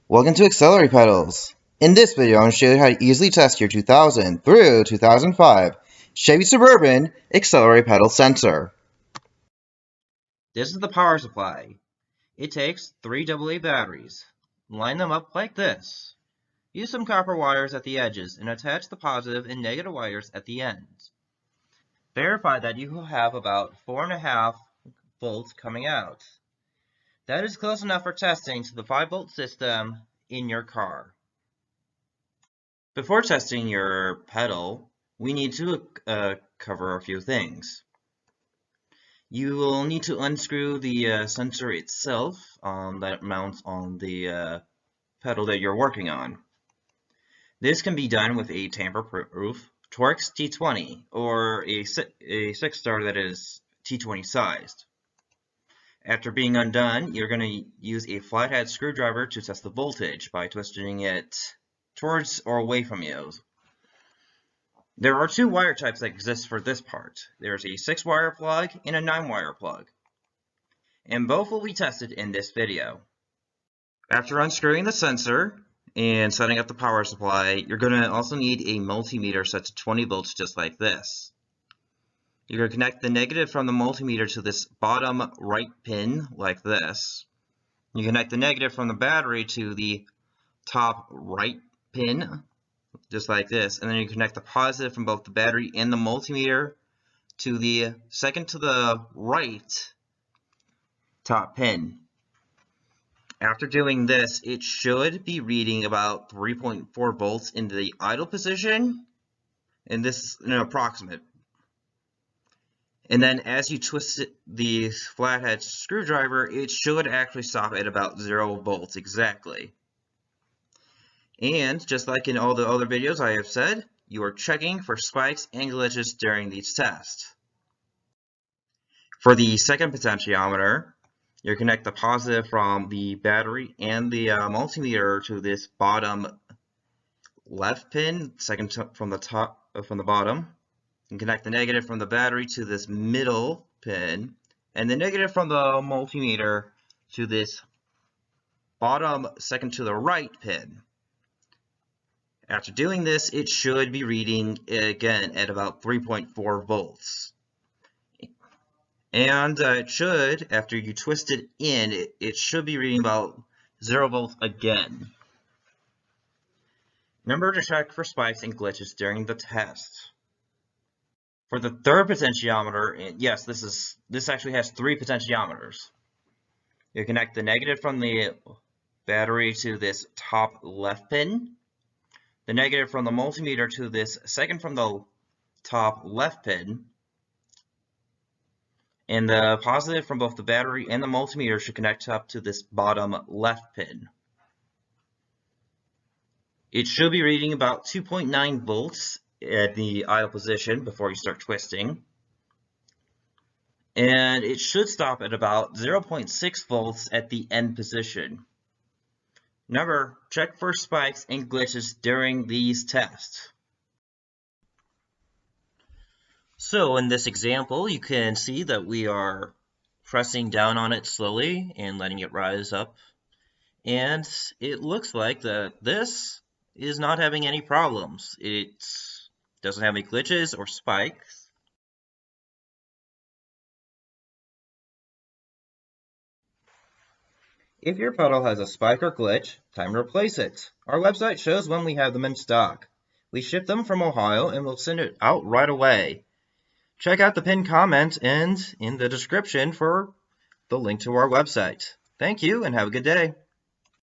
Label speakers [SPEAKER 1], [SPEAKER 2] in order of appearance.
[SPEAKER 1] Welcome to Accelerator pedals. In this video, I'm going to show you how to easily test your 2000 through 2005 Chevy Suburban Accelerator pedal sensor.
[SPEAKER 2] This is the power supply. It takes 3 AA batteries. Line them up like this. Use some copper wires at the edges and attach the positive and negative wires at the ends. Verify that you will have about 4.5 volts coming out. That is close enough for testing to the 5-volt system in your car. Before testing your pedal, we need to cover a few things. You will need to unscrew the sensor itself that mounts on the pedal that you're working on. This can be done with a tamper-proof Torx T20 or a 6-star that is T20 sized. After being undone, you're going to use a flathead screwdriver to test the voltage by twisting it towards or away from you. There are 2 wire types that exist for this part. There's a 6-wire plug and a 9-wire plug, and both will be tested in this video. After unscrewing the sensor and setting up the power supply, you're going to also need a multimeter set to 20 volts just like this. You're going to connect the negative from the multimeter to this bottom right pin like this. You connect the negative from the battery to the top right pin just like this, and then you connect the positive from both the battery and the multimeter to the second to the right top pin. After doing this, it should be reading about 3.4 volts in the idle position, and this is an approximate. And then as you twist the flathead screwdriver, it should actually stop at about 0 volts exactly. And just like in all the other videos I have said, you are checking for spikes and glitches during these tests. For the second potentiometer, you connect the positive from the battery and the multimeter to this bottom left pin, second from the bottom, and connect the negative from the battery to this middle pin, and the negative from the multimeter to this bottom second to the right pin. After doing this, it should be reading again at about 3.4 volts. And it should, after you twist it in, it should be reading about 0 volts again. Remember to check for spikes and glitches during the test. For the third potentiometer, yes, this actually has 3 potentiometers. You connect the negative from the battery to this top left pin, the negative from the multimeter to this second from the top left pin, and the positive from both the battery and the multimeter should connect up to this bottom left pin. It should be reading about 2.9 volts at the idle position before you start twisting. And it should stop at about 0.6 volts at the end position. Remember, check for spikes and glitches during these tests. So in this example, you can see that we are pressing down on it slowly and letting it rise up. And it looks like that this is not having any problems. It doesn't have any glitches or spikes. If your pedal has a spike or glitch, time to replace it. Our website shows when we have them in stock. We ship them from Ohio and we'll send it out right away. Check out the pinned comment and in the description for the link to our website. Thank you and have a good day.